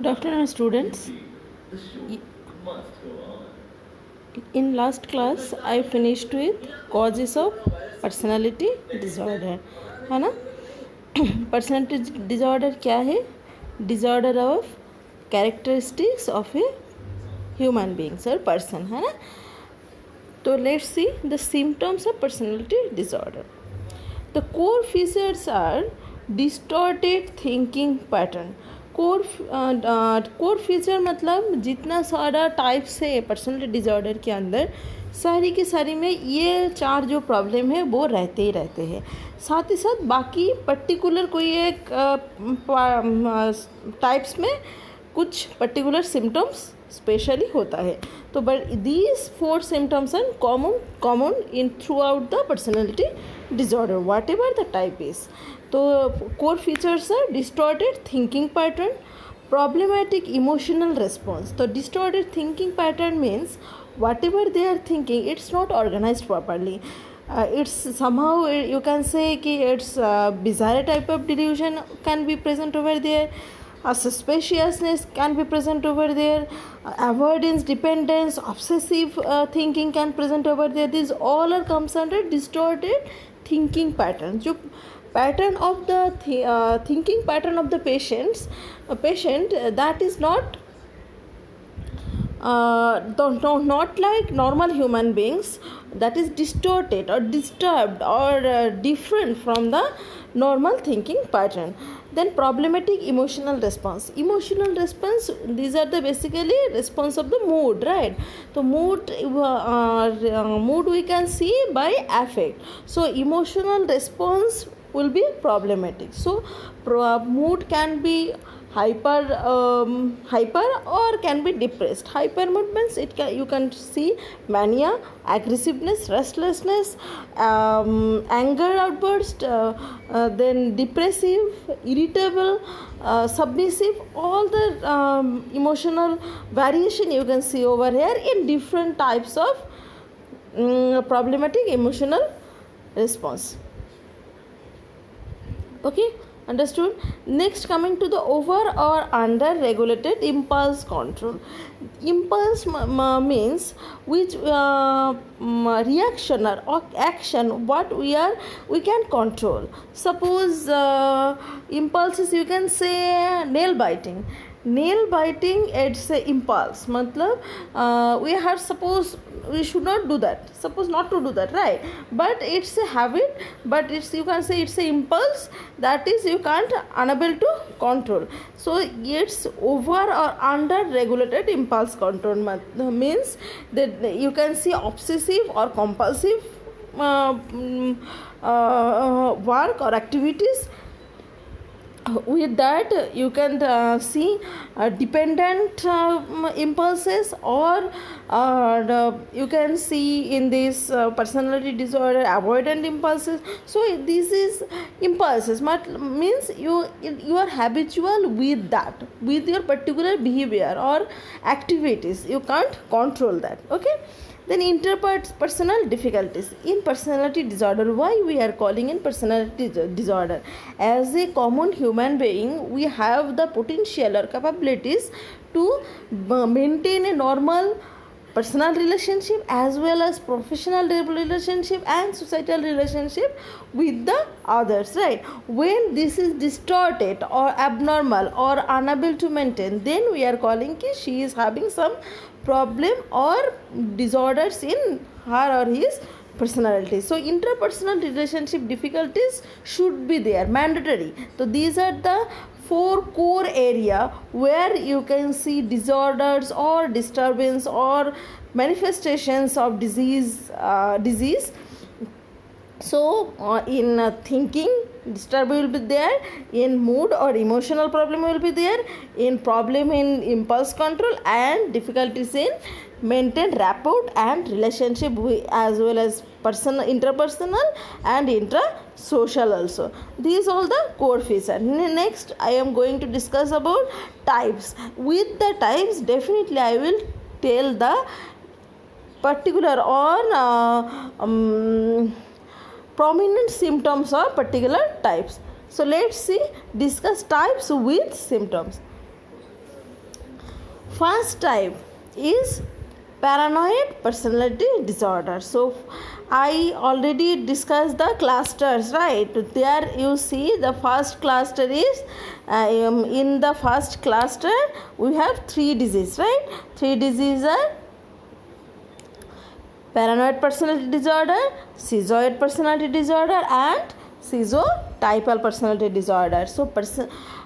Good afternoon, students. In last class, I finished with causes of personality disorder. है ना? Personality disorder क्या है? Disorder of characteristics of a human beings or person, है ना? तो let's see the symptoms of personality disorder. The core features are distorted thinking pattern. Core feature मतलब जितना सारा टाइप्स है पर्सनैलिटी डिसऑर्डर के अंदर सारी की सारी में ये चार जो प्रॉब्लम है वो रहते ही रहते हैं. साथ ही साथ बाकी पर्टिकुलर कोई एक टाइप्स में कुछ पर्टिकुलर सिम्टम्स स्पेशली होता है. तो but these 4 symptoms are common in throughout the personality disorder whatever the type is. तो core features are distorted thinking pattern, problematic emotional response. So distorted thinking pattern means whatever they are thinking, it's not organized properly. It's somehow you can say कि it's bizarre type of delusion can be present over there. Suspiciousness can be present over there. Avoidance, dependence, obsessive thinking can present over there. These all are comes under distorted thinking patterns. जो pattern of the thinking pattern of the patient that is not not like normal human beings, that is distorted or disturbed or different from the normal thinking pattern. Then problematic emotional response, these are the basically response of the mood, right? So mood we can see by affect. So emotional response will be problematic. So mood can be hyper or can be depressed. Hyper mood means you can see mania, aggressiveness, restlessness, anger outburst, then depressive, irritable, submissive, all the emotional variation you can see over here in different types of problematic emotional response. Okay, understood. Next, coming to the over or under regulated impulse control. Impulse means which reaction or action what we can control. Suppose impulses, you can say nail biting, it's a impulse. मतलब we have, suppose we should not do that, suppose not to do that, right? But it's a habit, but it's, you can say it's a impulse that is you can't unable to control. So it's over or under regulated impulse control means that you can see obsessive or compulsive work or activities. With that you can see dependent impulses or you can see in this personality disorder avoidant impulses. So this is impulses means you are habitual with that, with your particular behavior or activities, you can't control that. Okay. Then interpersonal difficulties in personality disorder. Why we are calling in personality disorder? As a common human being, we have the potential or capabilities to maintain a normal personal relationship as well as professional relationship and societal relationship with the others, right? When this is distorted or abnormal or unable to maintain, then we are calling ki she is having some problem or disorders in her or his personality. So interpersonal relationship difficulties should be there, mandatory. So these are the 4 core area where you can see disorders or disturbance or manifestations of disease. So in thinking disturb will be there, in mood or emotional problem will be there, in problem in impulse control, and difficulties in maintain rapport and relationship as well as personal, interpersonal and intra-social also. These all the core features. Next I am going to discuss about types. With the types definitely I will tell the particular or prominent symptoms of particular types. So let's see, discuss types with symptoms. First type is paranoid personality disorder. So I already discussed the clusters, right? There you see the first cluster is in the first cluster we have three diseases, right? Three diseases are paranoid personality disorder, schizoid personality disorder, and schizotypal personality disorder. So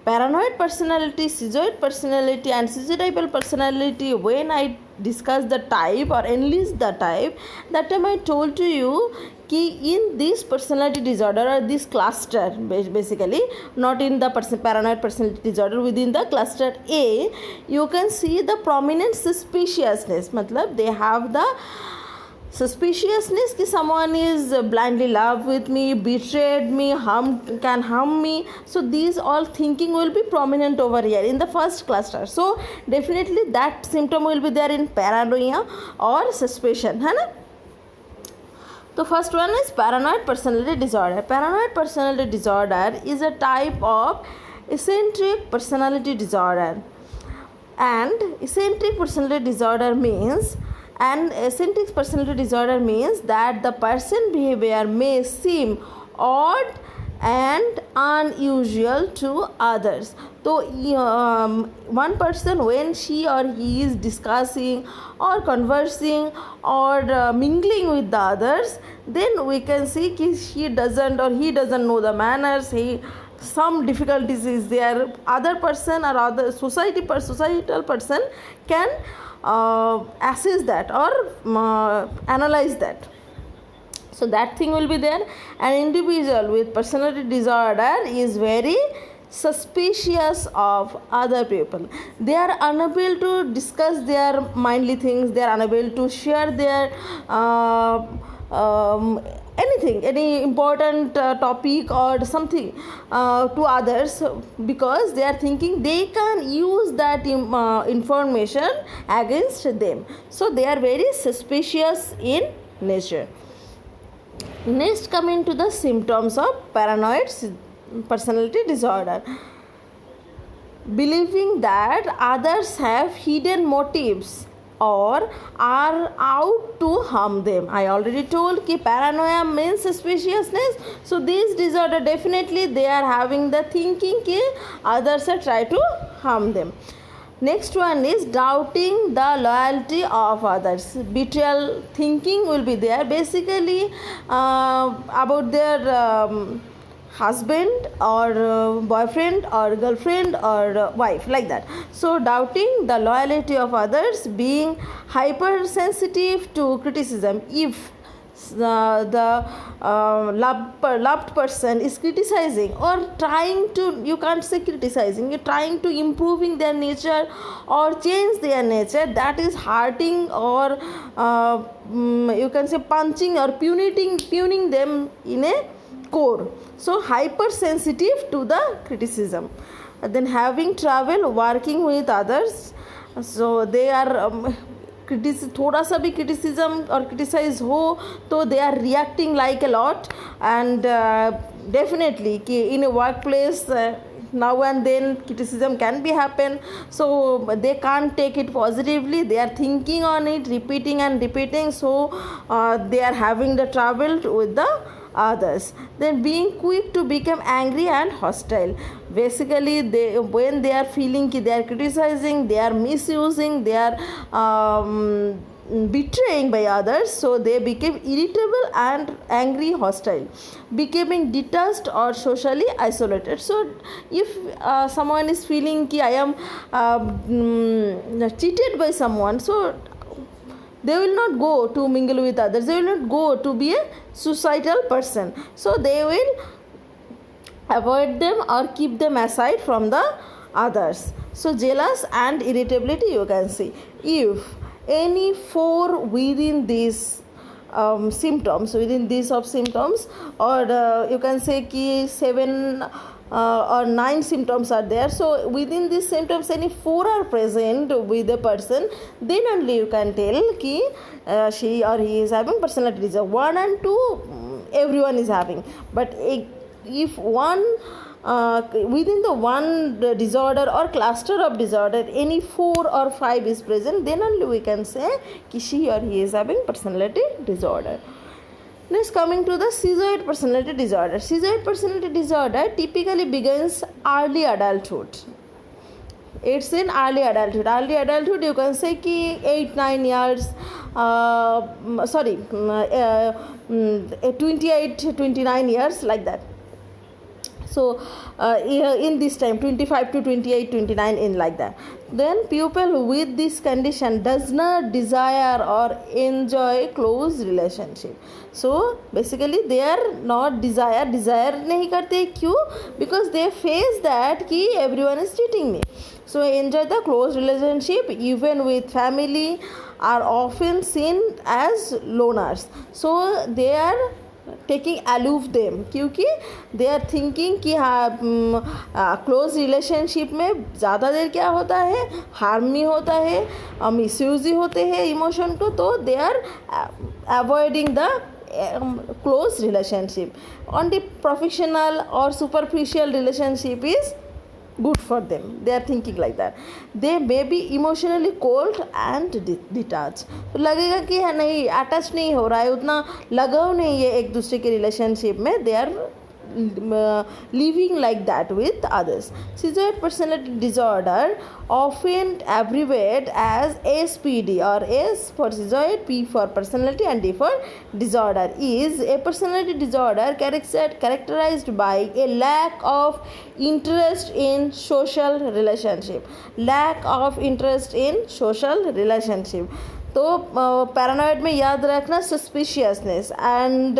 paranoid personality, schizoid personality, and schizotypal personality, when I discuss the type or enlist the type, that time I told to you कि in this personality disorder or this cluster, basically not in the paranoid personality disorder, within the cluster A you can see the prominent suspiciousness, मतलब they have the suspiciousness कि someone is blindly love with me, betrayed me, can harm me. So these all thinking will be prominent over here in the first cluster. So definitely that symptom will be there in paranoia or suspicion, है ना. The first one is paranoid personality disorder. Paranoid personality disorder is a type of eccentric personality disorder, and eccentric personality disorder means that the person behavior may seem odd and unusual to others. So one person, when she or he is discussing or conversing or mingling with the others, then we can see that she doesn't or he doesn't know the manners, some difficulties is there. Other person or other societal person can assess that or analyze that. So that thing will be there. An individual with personality disorder is very suspicious of other people. They are unable to discuss their mindly things. They are unable to share their anything, any important topic or something to others, because they are thinking they can use that information against them. So they are very suspicious in nature. Next, coming to the symptoms of paranoid personality disorder: believing that others have hidden motives or are out to harm them. I already told कि paranoia means suspiciousness. So this disorder, definitely they are having the thinking कि others are try to harm them. Next one is doubting the loyalty of others. Betrayal thinking will be there, basically about their husband or boyfriend or girlfriend or wife, like that. So doubting the loyalty of others, being hypersensitive to criticism. If the loved person is criticizing or trying to, you can't say criticizing, you're trying to improving their nature or change their nature, that is hurting or you can say punching or puning them in a core. So hypersensitive to the criticism. Then having trouble working with others. So they are थोड़ा सा भी criticism or criticize हो तो they are reacting like a lot, and definitely कि in a workplace now and then criticism can be happen, so they can't take it positively, they are thinking on it, repeating and repeating, so they are having the trouble with the others. Then being quick to become angry and hostile. Basically when they are feeling that they are criticizing, they are misusing, they are betraying by others, so they became irritable and angry, hostile, becoming detached or socially isolated. So if someone is feeling that I am cheated by someone, so they will not go to mingle with others, they will not go to be a suicidal person, so they will avoid them or keep them aside from the others. So jealous and irritability, you can see. If any four within these symptoms, or you can say ki 7 or 9 symptoms are there, so within these symptoms any 4 are present with the person, then only you can tell ki she or he is having personality disorder. 1 and 2 everyone is having, but if one within the one disorder or cluster of disorder, any 4 or 5 is present, then only we can say ki she or he is having personality disorder. Next, coming to the schizoid personality disorder. Schizoid personality disorder typically begins early adulthood. It's in early adulthood. Early adulthood, you can say ki 8-9 years, 28-29 years, like that. So in this time 25 to 28, 29, in like that. Then people with this condition does not desire or enjoy close relationship. So basically they are not desire नहीं करते. क्यों? Because they face that कि everyone is cheating me. So enjoy the close relationship even with family are often seen as loners. So they are taking aloof them, क्योंकि they are thinking कि हाँ close relationship में ज़्यादा देर क्या होता है, harm ही होता है, मिसयूज ही होते हैं इमोशन को. तो they are avoiding the close relationship. Only professional or superficial relationship is good for them. They are thinking like that. They may be emotionally cold and detached. तो लगेगा कि है नहीं, अटैच नहीं हो रहा है, उतना लगाव नहीं है एक दूसरे के रिलेशनशिप में. They are living like that with others. Schizoid personality disorder, often abbreviated as SPD, or S for schizoid, P for personality and D for disorder, is a personality disorder characterized by a lack of interest in social relationship. Lack of interest in social relationship. तो paranoid में याद रखना suspiciousness, and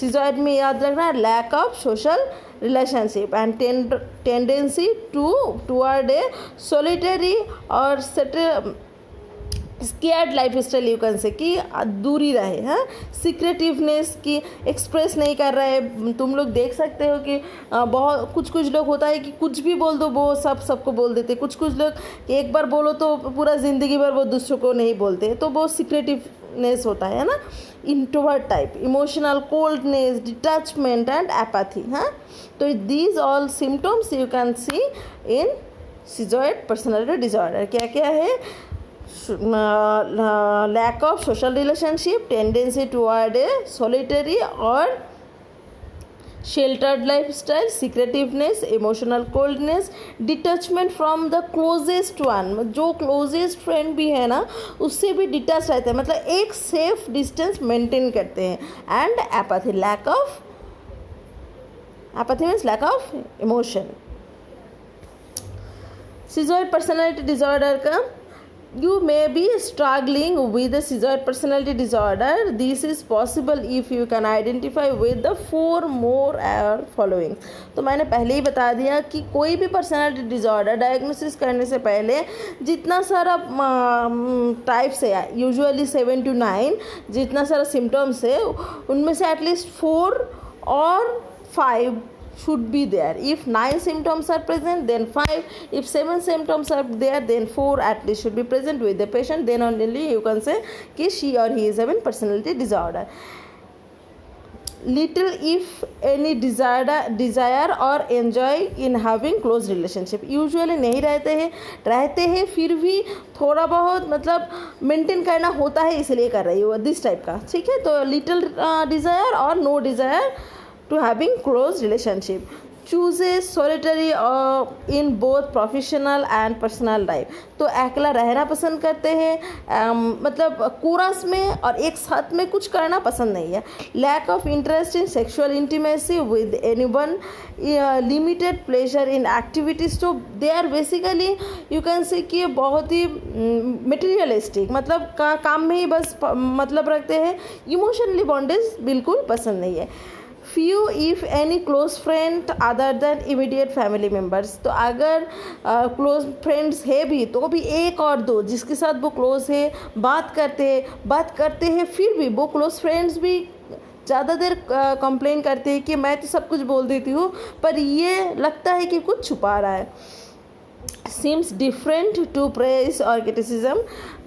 schizoid में याद रखना lack of social relationship and tendency toward a solitary और scared lifestyle, you can say कि दूरी रहे. हाँ, सीक्रेटिवनेस की एक्सप्रेस नहीं कर रहे. तुम लोग देख सकते हो कि बहुत कुछ लोग होता है कि कुछ भी बोल दो वो सबको बोल देते. कुछ लोग एक बार बोलो तो पूरा ज़िंदगी भर वो दूसरों को नहीं बोलते, तो वो सीक्रेटिवनेस होता है ना. Introvert type, emotional coldness, detachment and apathy. हाँ, तो these all symptoms you can see in schizoid personality disorder. क्या क्या है? lack of social relationship, tendency toward a solitary or sheltered lifestyle, secretiveness, emotional coldness, detachment from the closest one. जो closest friend भी है ना उससे भी detach रहते हैं, मतलब एक सेफ डिस्टेंस मेंटेन करते हैं. And apathy, apathy means lack of emotion. Schizoid personality disorder का, you may be struggling with a schizoid personality disorder. This is possible if you can identify with the 4 more following. तो मैंने पहले ही बता दिया कि कोई भी पर्सनालिटी डिसऑर्डर डायग्नोसिस करने से पहले जितना सारा टाइप्स है, यूजुअली 7 to 9 जितना सारा सिम्टम्स है, उनमें से एटलीस्ट 4 और 5 should be there. If 9 symptoms are present, then 5. If 7 symptoms are there, then 4 at least should be present with the patient. Then only you can say कि she or he is having personality disorder. Little if any desire or enjoy in having close relationship. Usually नहीं रहते हैं फिर भी थोड़ा बहुत मतलब maintain करना होता है, इसलिए कर रही हो दिस टाइप का. ठीक है, तो little desire or no desire to having close relationship. Chooses solitary in both professional and personal life. तो अकेला रहना पसंद करते हैं, मतलब कोरस में और एक साथ में कुछ करना पसंद नहीं है. Lack of interest in sexual intimacy with anyone, limited pleasure in activities. तो they are basically you can say कि बहुत ही materialistic, मतलब काम में ही बस मतलब रखते हैं. इमोशनली बॉन्डेज बिल्कुल पसंद नहीं है. few if any close friend other than immediate family members. तो अगर close friends है भी तो भी एक और दो जिसके साथ वो close है, बात करते हैं फिर भी वो close friends भी ज़्यादा देर कंप्लेन करते हैं कि मैं तो सब कुछ बोल देती हूँ पर ये लगता है कि कुछ छुपा रहा है. seems different to praise or criticism.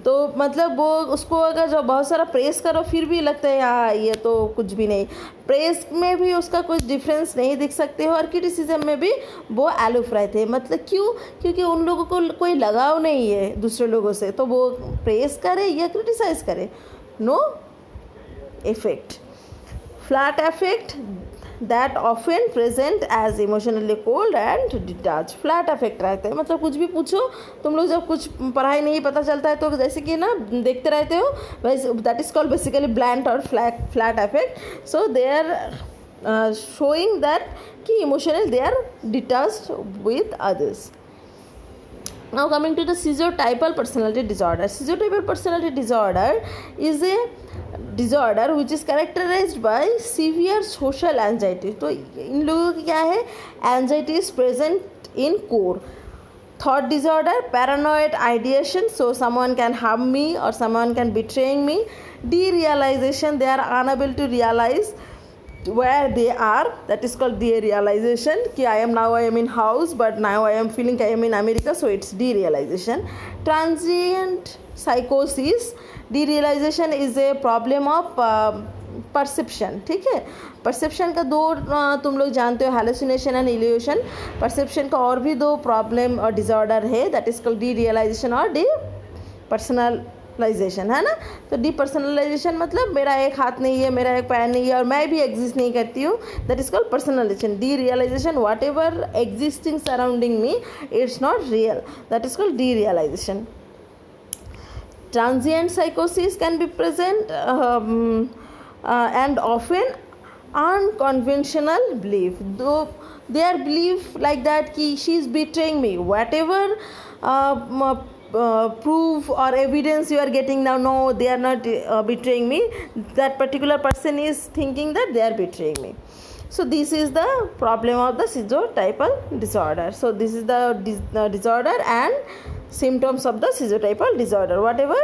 तो मतलब वो उसको अगर जो बहुत सारा प्रेस करो फिर भी लगता है हाँ ये तो कुछ भी नहीं, प्रेस में भी उसका कुछ डिफरेंस नहीं दिख सकते हो और क्रिटिसिज्म में भी वो आलू फ्राई थे। मतलब क्यों? क्योंकि उन लोगों को कोई लगाव नहीं है दूसरे लोगों से, तो वो प्रेस करे या क्रिटिसाइज करे, no effect. Flat affect that often present as emotionally cold and detach. Flat affect रहते हैं, मतलब कुछ भी पूछो, तुम लोग जब कुछ पढ़ाई नहीं पता चलता है तो जैसे कि ना देखते रहते हो, वैसे that is called basically blunt और flat affect. So they are showing that कि emotional they are detached with others. Now coming to the schizotypal personality disorder. Schizotypal personality disorder is a disorder which is characterized by severe social anxiety. तो इन लोगों की क्या है? Anxiety is present in core. Thought disorder, paranoid ideation, so someone can harm me or someone can betraying me. Derealization, they are unable to realize where they are, that is called derealization, कि I am in house but now I am feeling I am in America, so it's derealization. Transient psychosis, derealization is a problem of perception, ठीक है। Perception का दो तुम लोग जानते हो, hallucination and evolution. Perception का और भी दो प्रॉब्लम और डिसऑर्डर है, that is called derealization और डी पर्सनलाइजेशन, है ना। तो डी पर्सनलाइजेशन मतलब मेरा एक हाथ नहीं है, मेरा एक पैर नहीं है और मैं भी एग्जिस्ट नहीं करती हूँ, that is called personalization. Derealization, whatever existing surrounding me it's not real, that is called derealization. Transient psychosis can be present and often unconventional belief. Though their belief like that ki she is betraying me, whatever proof or evidence you are getting now, no they are not betraying me, that particular person is thinking that they are betraying me. So this is the problem of the schizotypal disorder. So this is the disorder and symptoms of the schizotypal disorder. Whatever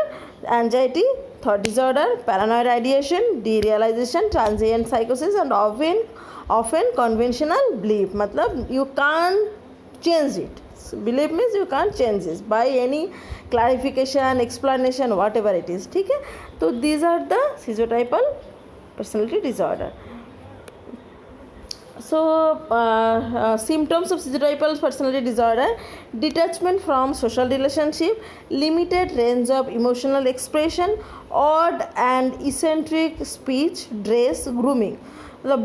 anxiety, thought disorder, paranoid ideation, derealization, transient psychosis and often conventional belief. मतलब you can't change it. So belief means you can't change this by any clarification, explanation, whatever it is. ठीक है, तो these are the schizotypal personality disorder. So symptoms of schizotypal personality disorder: detachment from social relationship, limited range of emotional expression, odd and eccentric speech, dress, grooming. मतलब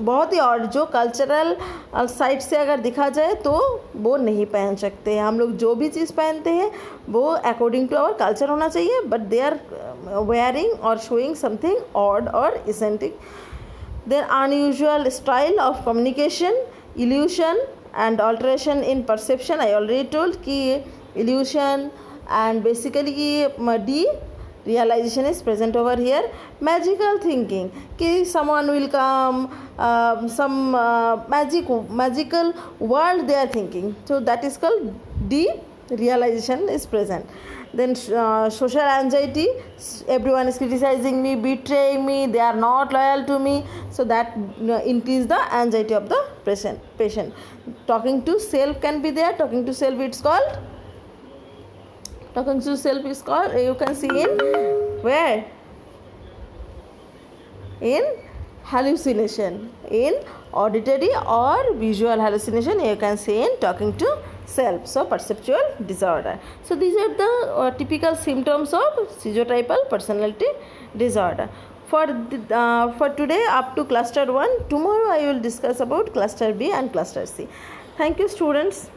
बहुत ही और जो cultural side से अगर दिखा जाए तो वो नहीं पहन सकते हैं। हम लोग जो भी चीज़ पहनते हैं वो अकॉर्डिंग टू आवर कल्चर होना चाहिए, बट दे आर वेयरिंग और शोइंग समथिंग ऑड और eccentric. Their unusual style of communication, illusion and alteration in perception. I already told कि illusion and basically derealization is present over here. Magical thinking कि someone will come, some magical world they are thinking. So that is called derealization is present. Then social anxiety, everyone is criticizing me, betraying me, they are not loyal to me, so that increase the anxiety of the patient. Talking to self can be there. Talking to self is called, you can see in where, in hallucination, in auditory or visual hallucination you can see in talking to self. So perceptual disorder. So these are the typical symptoms of schizotypal personality disorder. For today up to cluster 1, tomorrow I will discuss about cluster B and cluster C. Thank you students.